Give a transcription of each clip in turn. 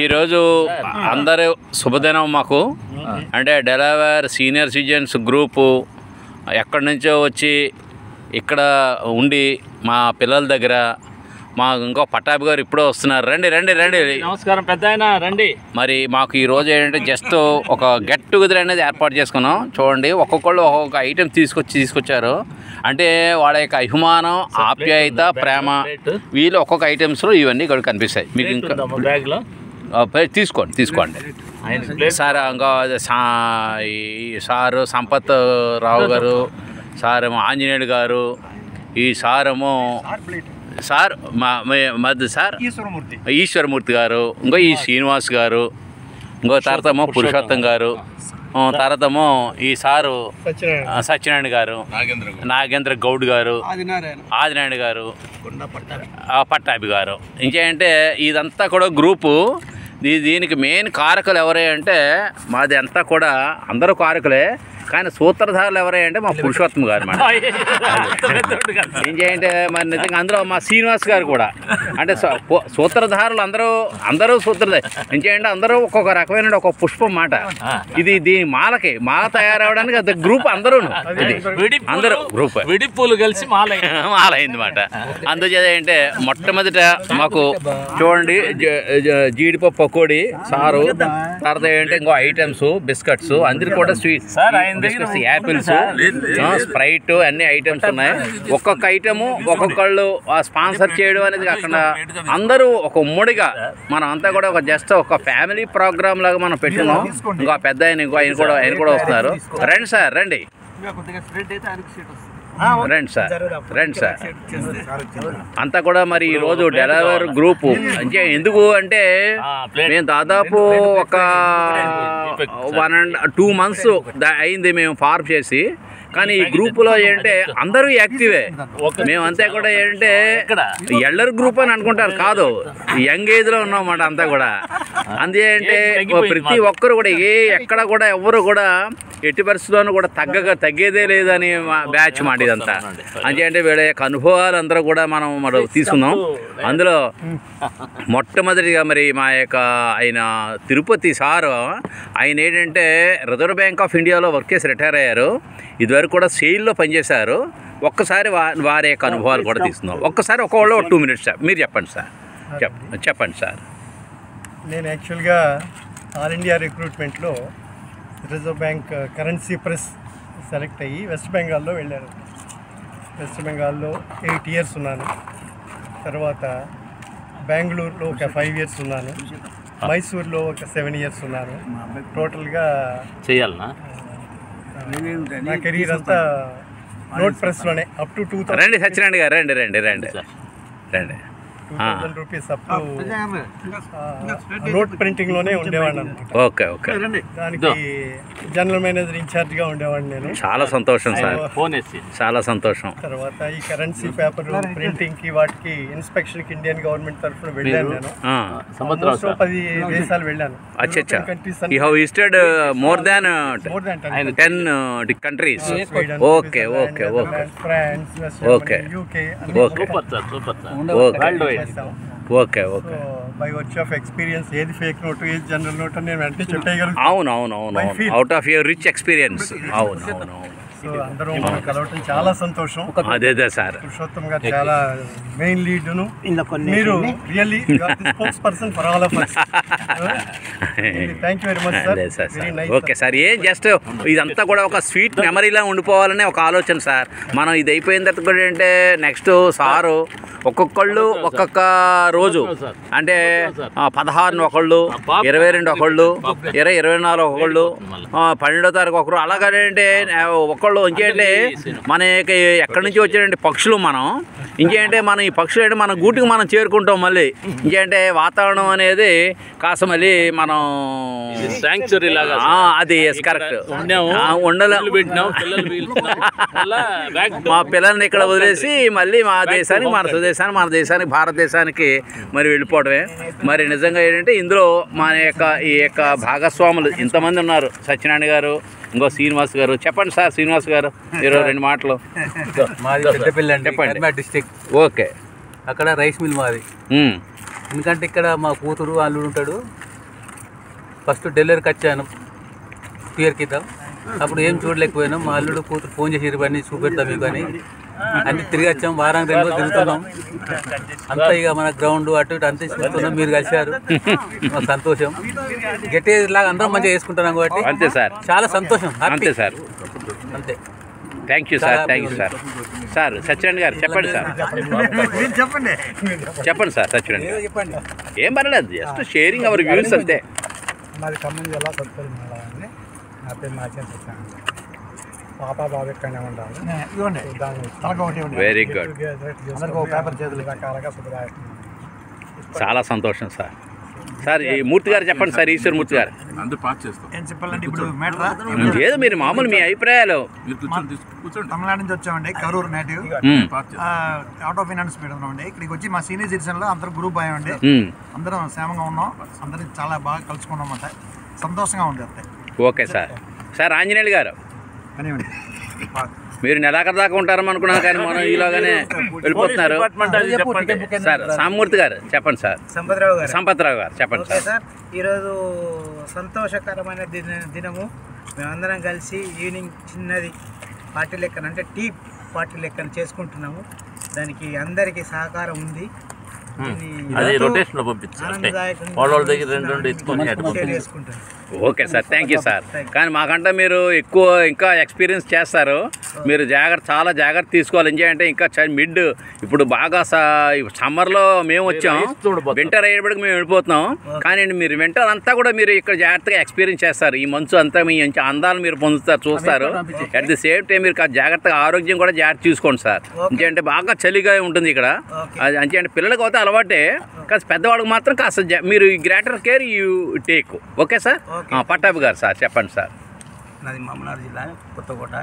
ఈరోజు అందరూ శుభదినం మాకు. అంటే డెలావేర్ సీనియర్ సిటిజన్స్ గ్రూపు ఎక్కడి నుంచో వచ్చి ఇక్కడ ఉండి మా పిల్లల దగ్గర మా ఇంకో పట్టాభి గారు ఇప్పుడే వస్తున్నారు. రండి రండి రండి. నమస్కారం పెద్ద ఆయన, రండి. మరి మాకు ఈరోజు ఏంటంటే జస్ట్ ఒక గెట్ టుగెదర్ అనేది ఏర్పాటు చేసుకున్నాం. చూడండి, ఒక్కొక్కళ్ళు ఒక్కొక్క ఐటెం తీసుకొచ్చారు. అంటే వాళ్ళ యొక్క అభిమానం, ఆప్యాయత, ప్రేమ, వీళ్ళు ఒక్కొక్క ఐటమ్స్లో ఇవన్నీ ఇక్కడ కనిపిస్తాయి మీకు. ఇంకా బ్యాగ్లో తీసుకోండి సార్. ఇంకా సారు సంపత్ రావు గారు, సారేమో ఆంజనేయుడు గారు, ఈ సారేమో సార్ మధ్య సార్ ఈశ్వరమూర్తి గారు, ఇంకో ఈ శ్రీనివాస్ గారు, ఇంకో తర్వాతమో పురుషోత్తం గారు, తర్వాతమో ఈ సారు సత్యనారాయణ గారు, నాగేంద్ర గౌడ్ గారు, ఆదినారాయణ గారు, పట్టాభి గారు. ఇంకేంటే ఇదంతా కూడా గ్రూపు. దీనికి మెయిన్ కారకులు ఎవరే అంటే మాది అంతా కూడా అందరూ కారకులే, కానీ సూత్రధారులు ఎవరే అంటే మా పురుషోత్తం గారు మేడం. ఏం చేయంటే మరి నిజంగా అందులో మా శ్రీనివాస్ గారు కూడా. అంటే సూత్రధారులు అందరూ సూత్రధారు. ఏం చేయండి, అందరూ ఒక్కొక్క రకమైన ఒక పుష్పం మాట. ఇది దీని మాల తయారవడానికి అది గ్రూప్ అందరూ అందరూ గ్రూప్ విడిపూలు కలిసి మాల అయింది మాట. అందుచేత ఏంటంటే మొట్టమొదట మాకు చూడండి జీడిపప్పు పకోడీ సారు, తర్వాత ఏంటంటే ఇంకో ఐటమ్స్ బిస్కెట్స్, అందరికి కూడా స్వీట్ యాపిల్స్, స్ప్రైట్ అన్ని ఐటమ్స్ ఉన్నాయి. ఒక్కొక్క ఐటము ఒక్కొక్కళ్ళు స్పాన్సర్ చేయడం అనేది అక్కడ అందరూ ఒక ఉమ్మడిగా మనం అంతా కూడా ఒక జస్ట్ ఒక ఫ్యామిలీ ప్రోగ్రామ్ లాగా మనం పెట్టుకున్నాం. ఇంకో పెద్ద ఆయన కూడా వస్తున్నారు. రండి సార్, రండి సార్ అంతా కూడా. మరి ఈరోజు డెలావేర్ గ్రూపు అంటే ఎందుకు అంటే మేము దాదాపు ఒక 1.5-2 months అయింది మేము ఫార్మ్ చేసి. కానీ ఈ గ్రూపులో ఏంటంటే అందరూ యాక్టివే. మేము అంతా కూడా ఏంటంటే ఎల్డర్ గ్రూప్ అని అనుకుంటారు, కాదు, యంగ్ ఏజ్లో ఉన్నామన్నమాట అంతా కూడా. అందుకే ప్రతి ఒక్కరు కూడా ఎక్కడ కూడా ఎవరు కూడా ఎట్టి పరిస్థితుల్లోనూ కూడా తగ్గేదే లేదని బ్యాచ్ మాట ఇదంతా. అంటే వీళ్ళ యొక్క అనుభవాలు అందరూ కూడా మనం తీసుకుందాం. అందులో మొట్టమొదటిగా మరి మా యొక్క ఆయన తిరుపతి సారు, ఆయన ఏంటంటే రిజర్వ్ బ్యాంక్ ఆఫ్ ఇండియాలో వర్క్ చేసి రిటైర్ అయ్యారు. ఇదివరకు కూడా సెయిల్లో పనిచేశారు. ఒక్కసారి వారి యొక్క అనుభవాలు కూడా తీసుకుందాం. ఒక్కసారి ఒక్కొక్కళ్ళు 2 minutes సార్ మీరు చెప్పండి సార్. చెప్పండి సార్. నేను యాక్చువల్గా ఆల్ ఇండియా రిక్రూట్మెంట్లో reserve bank currency press select అయ్యి వెస్ట్ బెంగాల్లో వెళ్ళాను. వెస్ట్ బెంగాల్లో 8 years ఉన్నాను. తర్వాత బెంగళూరులో ఒక 5 years ఉన్నాను. మైసూర్లో ఒక 7 years ఉన్నాను. టోటల్గా చేయాలనా నా కెరీర్ అంతా నోట్ ప్రెస్లోనే అప్ టు 2000. రండి సత్యనారాయణ గారు, రండి రండి రండి రండి. 2000 రూపీస్ అప్ టు నోట్ ప్రింటింగ్లోనే ఉండేవాడిని. Okay okay. దానికి జనరల్ మేనేజర్ ఇన్ఛార్జ్గా ఉండేవాడిని నేను. చాలా సంతోషం సార్, చాలా సంతోషం. తర్వాత ఈ కరెన్సీ పేపర్ ప్రింటింగ్కి వాటికి ఇన్స్పెక్షన్కి ఇండియన్ గవర్నమెంట్ తరఫున వెళ్ళాను నేను. 10 దేశాలు వెళ్ళాను. అచ్చా, you have visited more than 10 countries. Okay okay okay. France, okay UK, okay okay. By virtue of experience ఏది ఫేక్ నోట్ ఏది జనరల్ నోట్ అని నేను వెంటనే చెప్పగలను. అవును, out of your rich experience. అవును. సో అందరూ మనం కలవటం చాలా సంతోషం. అదే సార్, పురుషోత్తం గారు చాలా మెయిన్ లీడ్ను. మీరు really spokes person for all of us. Thank you very much sir. Very nice. Okay sir. Just ఇదంతా కూడా ఒక స్వీట్ మెమరీలా ఉండిపోవాలనే ఒక ఆలోచన సార్. మనం ఇది అయిపోయిన తర్వాత కూడా ఏంటంటే నెక్స్ట్ సారు ఒక్కొక్కళ్ళు ఒక్కొక్క రోజు అంటే 16 ఒకళ్ళు, 22 ఒకళ్ళు, 24 ఒకళ్ళు, 12వ తారీఖు ఒకరు, అలాగంటే ఒకళ్ళు. ఇంకేంటే మన ఎక్కడి నుంచి వచ్చేటంటే పక్షులు మనం. ఇంకేంటే మనం ఈ పక్షులు అంటే మన గూటికి మనం చేరుకుంటాం. మళ్ళీ ఇంకేంటే వాతావరణం అనేది కాస్త మళ్ళీ మనం శాంక్చురీ లాగా అది కరెక్ట్ మా పిల్లల్ని ఇక్కడ వదిలేసి మళ్ళీ మా దేశానికి, మన దేశానికి భారతదేశానికి మరి వెళ్ళిపోవడమే. మరి నిజంగా ఏంటంటే ఇందులో మన ఈ యొక్క భాగస్వాములు ఇంతమంది ఉన్నారు. సత్యనారాయణ గారు, ఇంకో శ్రీనివాస్ గారు. చెప్పండి సార్, శ్రీనివాస్ గారు మీరు 2 మాటలు. మాది పెద్దపల్లి అండి, కర్నూలు డిస్ట్రిక్ట్. ఓకే. అక్కడ రైస్ మిల్ మాది. ఎందుకంటే ఇక్కడ మా కూతురు అల్లుడు ఉంటాడు. ఫస్ట్ డెలివరీకి వచ్చాను 2 years క్రితం. అప్పుడు ఏం చూడలేకపోయినాం. మా అల్లుడు కూతురు ఫోన్ చేసి ఇవన్నీ చూపెడతాం మీకు అని అన్ని తిరిగి వచ్చాం. వారానికి 2 రోజులు తిరుగుతున్నాం. అంతా ఇక మన గ్రౌండ్ అటు ఇటు అంతా చూస్తున్నాం. మీరు కలిశారు, మాకు సంతోషం. గట్టి లాగా అందరం మంచిగా చేసుకుంటున్నాం కాబట్టి అంతే సార్, చాలా సంతోషం. అంతే సార్, అంతే. Thank you sir, thank you sir. Sir Satyanarayana గారు చెప్పండి సార్, చెప్పండి సార్. సత్యనారాయణ గారు ఏం పర్లేదు, జస్ట్ షేరింగ్ అవర్ వ్యూస్ అంతే. మాది ఖమ్మం జిల్లా సత్పల్లి మండలం అండి. నా పేరు మాచేం సత్యనారాయణ. పాప బాబు ఎక్కడనే ఉంటారు. వెరీ గుడ్, పేపర్ చేతులు రకాలుగా శుభదాయకం. చాలా సంతోషం సార్. సార్ ఈ మూర్తి గారు చెప్పండి సార్, ఈశ్వరమూర్తి గారు. ఏం చెప్పాలంటే ఇప్పుడు మేటరా ఏదో మీరు మామూలు మీ అభిప్రాయాలు. తమిళనాడు నుంచి వచ్చామండి, కరూర్ నేటివ్. ఆటో ఫైనాన్స్ పెడుతున్నామండి. ఇక్కడికి వచ్చి మా సీనియర్ సిటిజన్ లో అందరూ గ్రూప్ అయ్యామండి. అందరం క్షేమంగా ఉన్నాం, అందరం చాలా బాగా కలుసుకున్నాం అన్నమాట. సంతోషంగా ఉంది అంతే. Okay sir. సార్ ఆంజనేయులు గారు, మీరు నెలాఖరు దాకా ఉంటారని అనుకున్నాను కానీ మనం ఈలోగానే వెళ్ళిపోతున్నారు. సార్ సామూర్తి గారు చెప్పండి సార్. సంపత్రావు గారు చెప్పండి సార్. సార్ ఈరోజు సంతోషకరమైన దినము. మేమందరం కలిసి ఈవినింగ్ చిన్నది పార్టీ లెక్కన అంటే టీ పార్టీ లెక్కన చేసుకుంటున్నాము. దానికి అందరికీ సహకారం ఉంది. అది రొటేషన్లో పంపించాలి. వాళ్ళ దగ్గర 2 ఎత్తుకొని చేసుకుంటారు. Okay sir, thank you sir. కానీ మాకంటే మీరు ఎక్కువ ఇంకా ఎక్స్పీరియన్స్ చేస్తారు. మీరు చాలా జాగ్రత్త తీసుకోవాలి. ఎందుకంటే ఇంకా మిడ్ ఇప్పుడు బాగా సమ్మర్లో మేము వచ్చాం, వింటర్ అయ్యేప్పటికి మేము వెళ్ళిపోతున్నాం. కానీ మీరు వింటర్ అంతా కూడా మీరు ఇక్కడ జాగ్రత్తగా ఎక్స్పీరియన్స్ చేస్తారు. ఈ మంచు అంతా మీ అందాలు మీరు పొందుతారు, చూస్తారు. అట్ ది సేమ్ టైం మీరు జాగ్రత్తగా ఆరోగ్యం కూడా జాగ్రత్త చూసుకోండి సార్. ఎందుకంటే బాగా చలిగా ఉంటుంది ఇక్కడ. అది అంటే పిల్లలకి అయితే అలవాటే, కానీ పెద్దవాళ్ళకి మాత్రం కాస్త మీరు greater care you take. Okay sir. Pattabhi గారు సార్ చెప్పండి సార్. నాది మామనాడు జిల్లా కొత్తకోట.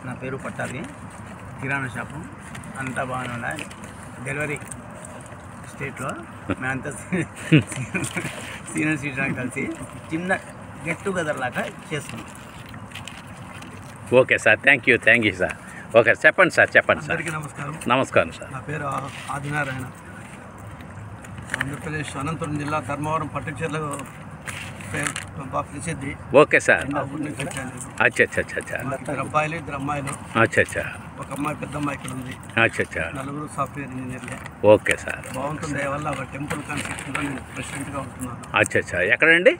నా పేరు పట్టాభి. కిరాణా షాపు అంతా బాగానే ఉన్నాయి. డెలివరీ స్టేట్లో మేమంతా సీనియర్ సిటిజన్ కలిసి చిన్న గెట్ టుగెదర్ లాగా చేస్తున్నాం. Okay sir, thank you sir. Okay చెప్పండి సార్, చెప్పండి సార్. అందరికీ నమస్కారం. నమస్కారం సార్. నా పేరు ఆదినారాయణ. ఆంధ్రప్రదేశ్ అనంతపురం జిల్లా ధర్మవరం పట్టుచర్ల ప్రసిద్ధి. Okay sir. అచ్చా ఇద్దరు అబ్బాయిలు 2 అమ్మాయిలు. అచ్చా. ఒక అమ్మాయి పెద్ద అమ్మాయి ఇక్కడ ఉంది. అచ్చా. 4 సాఫ్ట్వేర్ ఇంజనీర్లే. Okay sir. బాగుంటుంది. వల్ల ఒక టెంపుల్ కన్స్ట్రక్షన్లో నేను ప్రెసిడెంట్గా ఉంటున్నాను. అచ్చా. ఎక్కడండి?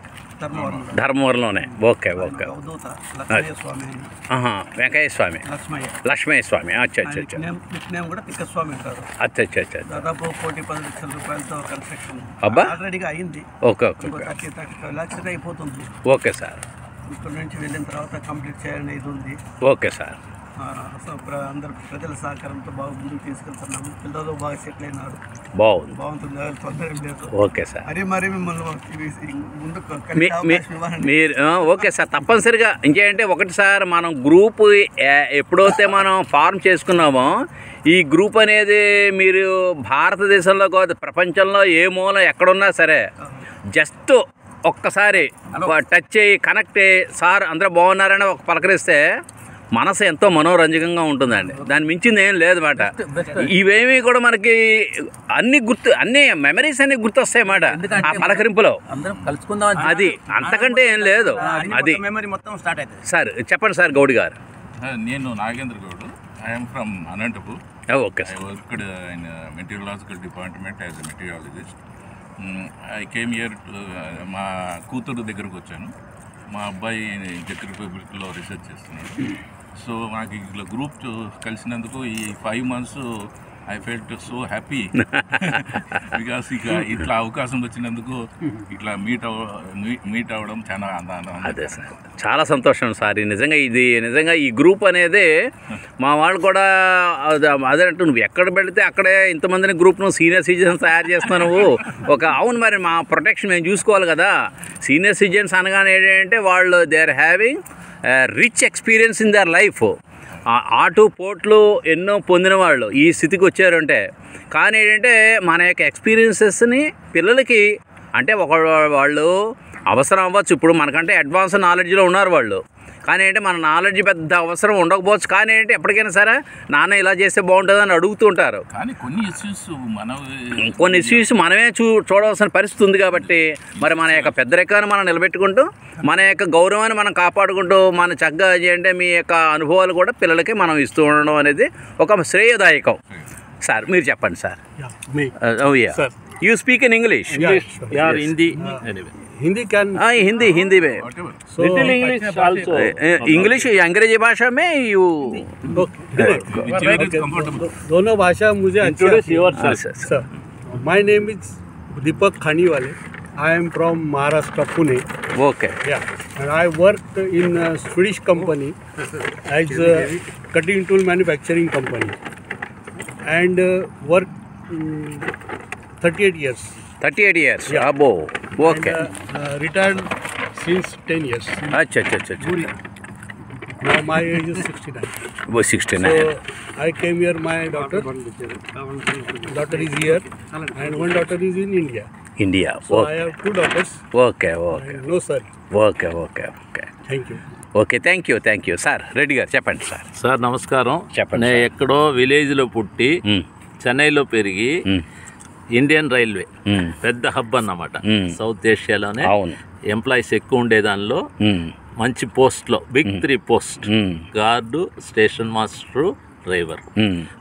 ధర్మవరంలోనే. ఓకే. అవధూత లక్ష్మయ్య స్వామి. వెంకయ్య స్వామి, లక్ష్మయ్య స్వామి. అచ్చా. నిక్నేమ్ కూడా తిక్కస్వామి అంటారు. అచ్చా. దాదాపు 1,10 లక్షల రూపాయలతో కన్స్ట్రక్షన్ అబ్బా ఆల్రెడీగా అయింది. ఓకే. 30 లక్షలు అయిపోతుంది. Okay sir. ఇక్కడ నుంచి వెళ్ళిన తర్వాత కంప్లీట్ చేయాలని ఇది ఉంది. Okay sir. అందరు ప్రజల సహకారంతో బాగా ముందుకు తీసుకెళ్తున్నాము. పిల్లలు బాగా సెటిల్ అయినారు. బాగుంటుంది. తొందర లేదు. Okay sir. మరి మిమ్మల్ని ముందుకు మీరు ఓకే సార్, తప్పనిసరిగా. ఇంకేంటే ఒకటి సార్, మనం గ్రూప్ ఎప్పుడైతే మనం ఫార్మ్ చేసుకున్నామో ఈ గ్రూప్ అనేది మీరు భారతదేశంలో కాదు ప్రపంచంలో ఏ మూల ఎక్కడున్నా సరే జస్ట్ ఒక్కసారి టచ్ అయ్యి కనెక్ట్ అయ్యి సార్ అందరూ బాగున్నారని ఒక పలకరిస్తే మనసు ఎంతో మనోరంజకంగా ఉంటుందండి. దాని మించింది ఏం లేదు మాట. ఇవేమీ కూడా మనకి అన్ని మెమరీస్ అన్ని గుర్తొస్తాయి మాట ఆ పలకరింపులో. అది అంతకంటే ఏం లేదు. అది మెమరీ మొత్తం స్టార్ట్ అవుతుంది. సార్ చెప్పండి సార్. గౌడ్ గారు. నేను Nagendra Goud. I'm from Anantapur. Okay sir. I worked in meteorological department as a meteorologist. I came here. మా కూతురు దగ్గరకు వచ్చాను. మా అబ్బాయి చెక్ రిపబ్లిక్లో రీసెర్చ్ చేస్తున్నాడు. సో నాకు ఇట్లా గ్రూప్ కలిసినందుకు ఈ 5 months I felt so happy. Because ఇక ఇట్లా అవకాశం వచ్చినందుకు ఇట్లా మీట్ అవ్వడం చాలా అదే సార్, చాలా సంతోషం సార్. నిజంగా ఈ గ్రూప్ అనేది మా వాళ్ళు కూడా అదే అంటూ నువ్వు ఎక్కడ పెడితే అక్కడే ఇంతమందిని గ్రూప్ నువ్వు సీనియర్ సిటిజన్స్ తయారు చేస్తున్నావు నువ్వు. అవును మరి మా ప్రొటెక్షన్ మేము చూసుకోవాలి కదా. సీనియర్ సిటిజన్స్ అనగానే ఏంటంటే వాళ్ళు they are having rich experience in their life. ఆటు పోట్లు ఎన్నో పొందిన వాళ్ళు ఈ స్థితికి వచ్చారంటే, కానీ ఏంటంటే మన యొక్క ఎక్స్పీరియన్సెస్ని పిల్లలకి అంటే వాళ్ళు అవసరం అవ్వచ్చు. ఇప్పుడు మనకంటే అడ్వాన్స్ నాలెడ్జ్లో ఉన్నారు వాళ్ళు, కానీ ఏంటి మన నాలెడ్జ్ పెద్ద అవసరం ఉండకపోవచ్చు, కానీ ఏంటి ఎప్పటికైనా సరే నాన్న ఇలా చేస్తే బాగుంటుంది అని అడుగుతూ ఉంటారు. కానీ కొన్ని ఇష్యూస్ మనమే చూడవలసిన పరిస్థితి ఉంది. కాబట్టి మరి మన యొక్క పెద్దరికాన్ని మనం నిలబెట్టుకుంటూ మన యొక్క గౌరవాన్ని మనం కాపాడుకుంటూ మన చక్కగా అంటే మీ యొక్క అనుభవాలు కూడా పిల్లలకి మనం ఇస్తూ ఉండడం అనేది ఒక శ్రేయదాయకం. సార్ మీరు చెప్పండి sir. You speak in English? Hindi Hindi can Hindi में लिटिल इंग्लिश आल्सो इंग्लिश अंग्रेजी भाषा में यू दोनों भाषा मुझे अच्छी। Sir my name is Deepak Khanivale. I am from Maharashtra, Pune. Okay. Yeah, and I worked in a Swedish company as a cutting tool manufacturing company, and worked 38 years. 38 years. Yeah. Abo. Okay. And, retired since 10 years. अच्छा. Now my age is 69. वो 69. So I came here. My daughter is here, and one daughter is in India. India. So I have 2 daughters. Okay. No sir. Okay. Thank you. Okay thank you sir. Reddy గారు చెప్పండి sir. Sir నమస్కారం. చెప్పండి. నేను ఎక్కడో విలేజ్లో పుట్టి చెన్నైలో పెరిగి ఇండియన్ రైల్వే పెద్ద హబ్ అన్నమాట సౌత్ ఏషియాలోనే. ఎంప్లాయీస్ ఎక్కువ ఉండే దానిలో మంచి పోస్ట్లో big 3 post guard, station master, driver.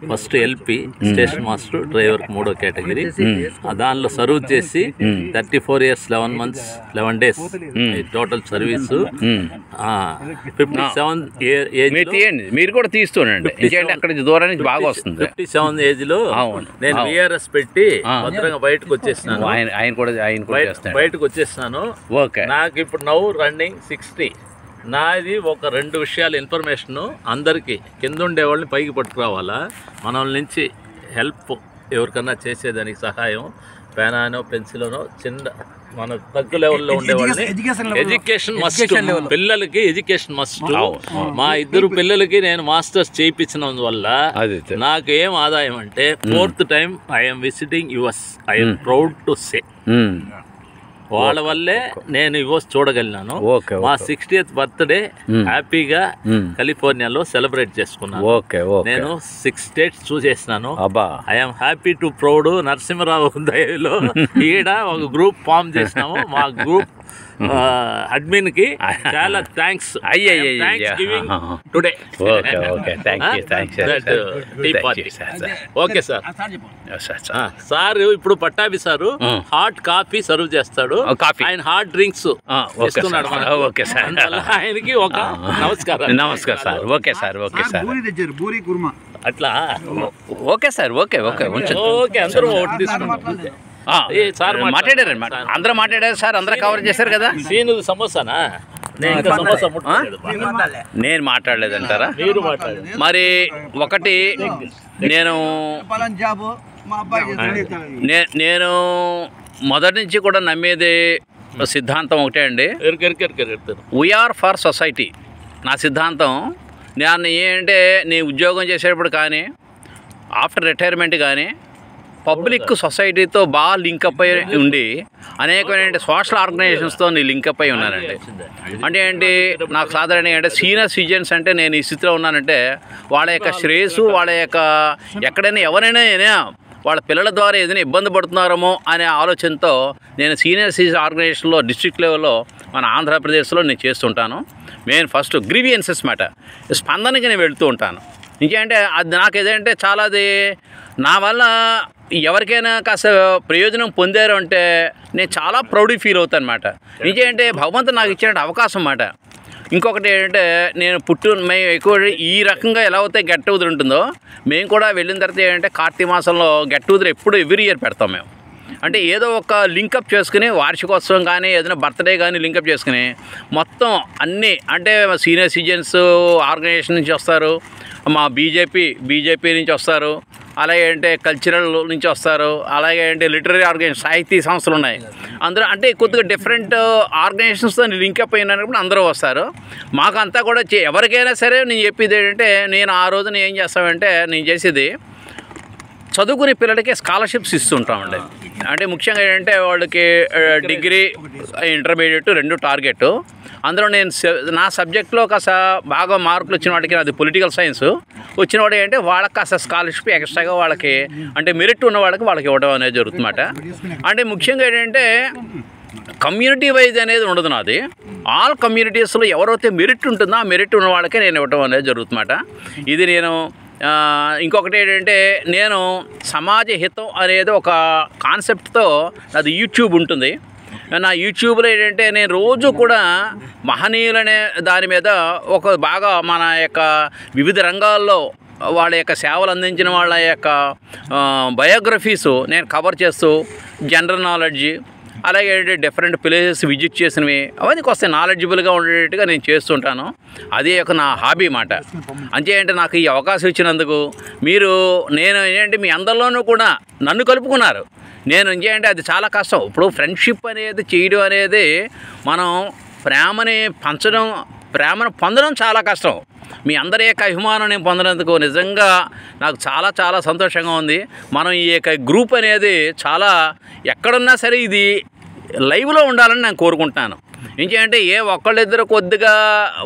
First LP, station master, driver 3వ కేటగిరీ. దానిలో సర్వ్ చేసి 34 years 11 months 11 days total service. 57 age మీరు కూడా తీస్తుండండి, అక్కడ దూరం నుంచి బాగా వస్తుంది. 57 ఏజ్లో నేను విఆర్ఎస్ పెట్టి భద్రంగా బయటకు వచ్చేసినాను. బయటకు వచ్చేసినాను. నాకు ఇప్పుడు నౌ రన్నింగ్ 60. నాది ఒక 2 విషయాలు ఇన్ఫర్మేషను అందరికీ, కింద ఉండేవాళ్ళని పైకి పట్టుకురావాలా, మన నుంచి హెల్ప్ ఎవరికన్నా చేసేదానికి సహాయం, పేనానో పెన్సిల్నో చిన్న మన తగ్గు లెవెల్లో ఉండేవాళ్ళని ఎడ్యుకేషన్ మస్ట్, పిల్లలకి ఎడ్యుకేషన్ మస్ట్. మా 2 పిల్లలకి నేను మాస్టర్స్ చేయించినందువల్ల నాకు ఏం ఆదాయం అంటే 4th time I'm visiting US. I'm proud to say వాళ్ళ వల్లే నేను యుఎస్ చూడగలిగినాను. మా 60th బర్త్డే హ్యాపీగా కాలిఫోర్నియాలో సెలబ్రేట్ చేసుకున్నాను. నేను 6 states చూసేసినాను. I'm happy to proud. Narasimha Rao దయలో ఈడ ఒక గ్రూప్ ఫామ్ చేసినాము. మా గ్రూప్ అడ్మిన్ కి చాలా thanks. Today okay sir. Sir ఇప్పుడు Pattabhi sir hot coffee serve చేస్తాడు. ఆయన హాట్ డ్రింక్స్ ఇస్తున్నాడు. ఆయనకి ఒక నమస్కారం సార్. Okay sir. అట్లా ఓకే సార్. ఓకే అందరూ ఒకటి తీసుకుంటాం. మాట్లాడారండి, అందరూ మాట్లాడారు సార్, అందరూ కవర్ చేశారు కదా. సీను సమోసానా? నేను మాట్లాడలేదంటారా? మరి ఒకటి నేను మొదటి నుంచి కూడా నమ్మేది సిద్ధాంతం ఒకటే అండి, వీఆర్ ఫర్ సొసైటీ. నా సిద్ధాంతం నేను ఏంటంటే నీ ఉద్యోగం చేసేటప్పుడు కానీ ఆఫ్టర్ రిటైర్మెంట్ కానీ పబ్లిక్ సొసైటీతో బాగా లింకప్ అయి ఉండి అనేకమైన సోషల్ ఆర్గనైజేషన్స్తో నేను లింకప్ అయి ఉన్నానండి. అంటే ఏంటి, నాకు సాధారణంగా అంటే సీనియర్ సిటిజన్స్ అంటే నేను ఈ స్థితిలో ఉన్నానంటే వాళ్ళ యొక్క శ్రేయస్సు, వాళ్ళ యొక్క ఎక్కడైనా ఎవరైనా వాళ్ళ పిల్లల ద్వారా ఏదైనా ఇబ్బంది పడుతున్నారేమో అనే ఆలోచనతో నేను సీనియర్ సిటిజన్ ఆర్గనైజేషన్లో డిస్ట్రిక్ట్ లెవెల్లో మన ఆంధ్రప్రదేశ్లో నేను చేస్తుంటాను. మెయిన్ ఫస్ట్ గ్రీవియన్సెస్ మాట స్పందనకి నేను వెళుతూ ఉంటాను. ఇంకేంటే అది నాకు ఏదంటే చాలా అది నా వల్ల ఎవరికైనా కాస్త ప్రయోజనం పొందారు అంటే నేను చాలా ప్రౌడ్ ఫీల్ అవుతాను అనమాట. ఇంకేంటే భగవంతుడు నాకు ఇచ్చిన అవకాశం అన్నమాట. ఇంకొకటి ఏంటంటే నేను మేము ఎక్కువ ఈ రకంగా ఎలా అయితే గెట్ టుగెదర్ ఉంటుందో మేము కూడా వెళ్ళిన తర్వాత ఏంటంటే కార్తీక మాసంలో గెట్ టుగెదర్ ఎప్పుడు ఎవ్రీ ఇయర్ పెడతాం మేము. అంటే ఏదో ఒక లింకప్ చేసుకుని వార్షికోత్సవం కానీ ఏదైనా బర్త్డే కానీ లింకప్ చేసుకుని మొత్తం అన్నీ అంటే సీనియర్ సిటిజన్స్ ఆర్గనైజేషన్ నుంచి వస్తారు, మా బీజేపీ నుంచి వస్తారు, అలాగే అంటే కల్చరల్ నుంచి వస్తారు, అలాగే అంటే లిటరీ ఆర్గనైజేషన్ సాహితీ సంస్థలు ఉన్నాయి. అందరూ అంటే కొద్దిగా డిఫరెంట్ ఆర్గనైజేషన్స్తో లింకప్ అయినప్పుడు అందరూ వస్తారు. మాకంతా కూడా ఎవరికైనా సరే నేను చెప్పేది ఏంటంటే నేను ఆ రోజున ఏం చేస్తామంటే నేను చేసేది చదువుకునే పిల్లలకి స్కాలర్షిప్స్ ఇస్తుంటామండి. అంటే ముఖ్యంగా ఏంటంటే వాళ్ళకి డిగ్రీ ఇంటర్మీడియట్ 2 టార్గెట్. అందులో నేను నా సబ్జెక్ట్లో కాస్త బాగా మార్కులు వచ్చిన వాడికి అది పొలిటికల్ సైన్స్ వచ్చిన వాడు ఏంటంటే వాళ్ళకి కాస్త స్కాలర్షిప్ ఎక్స్ట్రాగా వాళ్ళకి అంటే మెరిట్ ఉన్న వాళ్ళకి ఇవ్వడం అనేది జరుగుతుందన్నమాట. అంటే ముఖ్యంగా ఏంటంటే కమ్యూనిటీ వైజ్ అనేది ఉండదు నాది. ఆల్ కమ్యూనిటీస్లో ఎవరైతే మెరిట్ ఉంటుందో ఆ మెరిట్ ఉన్న వాళ్ళకే నేను ఇవ్వడం అనేది జరుగుతుందన్నమాట. ఇది నేను ఇంకొకటి ఏంటంటే నేను సమాజ హితం అనేది ఒక కాన్సెప్ట్తో అది యూట్యూబ్ ఉంటుంది. నా యూట్యూబ్లో ఏంటంటే నేను రోజు కూడా మహనీయులనే దాని మీద ఒక బాగా మన యొక్క వివిధ రంగాల్లో వాళ్ళ యొక్క సేవలు అందించిన వాళ్ళ యొక్క బయోగ్రఫీసు నేను కవర్ చేస్తూ జనరల్ నాలెడ్జ్ అలాగే డిఫరెంట్ ప్లేసెస్ విజిట్ చేసినవి అవన్నీ కొంచెం నాలెడ్జబుల్గా ఉండేట్టుగా నేను చేస్తుంటాను. అదే ఒక నా హాబీ మాట. అంతే నాకు ఈ అవకాశం ఇచ్చినందుకు నేను ఏంటంటే మీ అందరిలోనూ కూడా నన్ను కలుపుకున్నారు. నేను ఇంకేంటే అది చాలా కష్టం. ఇప్పుడు ఫ్రెండ్షిప్ అనేది చేయడం అనేది మనం ప్రేమను పొందడం చాలా కష్టం. మీ అందరి యొక్క అభిమానం నేను పొందినందుకు నిజంగా నాకు చాలా చాలా సంతోషంగా ఉంది. మనం ఈ యొక్క గ్రూప్ అనేది చాలా ఎక్కడున్నా సరే ఇది లైవ్లో ఉండాలని నేను కోరుకుంటున్నాను. ఇంకేంటే ఒక్కళ్ళిద్దరు కొద్దిగా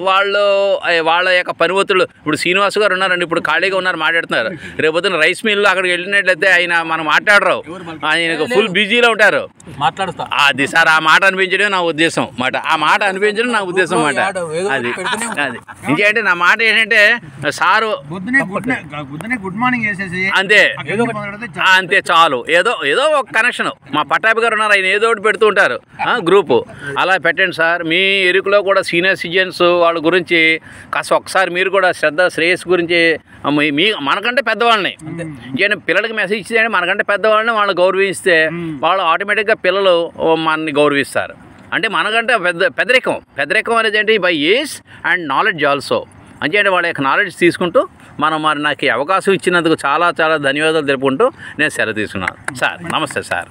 వాళ్ళ యొక్క పనివత్తులు ఇప్పుడు శ్రీనివాస్ గారు ఉన్నారండి, ఇప్పుడు ఖాళీగా ఉన్నారు మాట్లాడుతున్నారు. రేపొద్దున రైస్ మిల్లు అక్కడికి వెళ్ళినట్లయితే మనం మాట్లాడరు, ఆయనకు ఫుల్ బిజీలో ఉంటారు. మాట్లాడుతా అది సార్ ఆ మాట అనిపించడం నా ఉద్దేశం మాట. ఆ మాట అనిపించడం నా ఉద్దేశం మాట. అది ఇంకేంటే నా మాట ఏంటంటే సారు గుడ్ మార్నింగ్ చేసేసి అంతే చాలు. ఏదో ఒక కనెక్షన్ మా పట్టాభి గారు ఉన్నారు, ఆయన ఏదో ఒకటి పెడుతూ ఉంటారు గ్రూపు. అలా పెట్టండి సార్. మీ ఎరుకులో కూడా సీనియర్ సిటిజన్స్ వాళ్ళ గురించి కాస్త ఒకసారి మీరు కూడా శ్రేయస్ గురించి మనకంటే పెద్దవాళ్ళని ఇంకేంటి పిల్లలకి మెసేజ్ ఇచ్చేయండి. మనకంటే పెద్దవాళ్ళని వాళ్ళని గౌరవిస్తే వాళ్ళు ఆటోమేటిక్గా పిల్లలు మనని గౌరవిస్తారు. అంటే మనకంటే పెద్దరికం అనేది ఏంటి by age and knowledge also. అంటే వాళ్ళ యొక్క నాలెడ్జ్ తీసుకుంటూ మరి నాకు ఈ అవకాశం ఇచ్చినందుకు చాలా చాలా ధన్యవాదాలు తెలుపుకుంటూ నేను సెలవు తీసుకున్నాను సార్. నమస్తే సార్.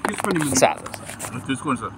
తీసుకోండి సార్ తీసుకోండి సార్.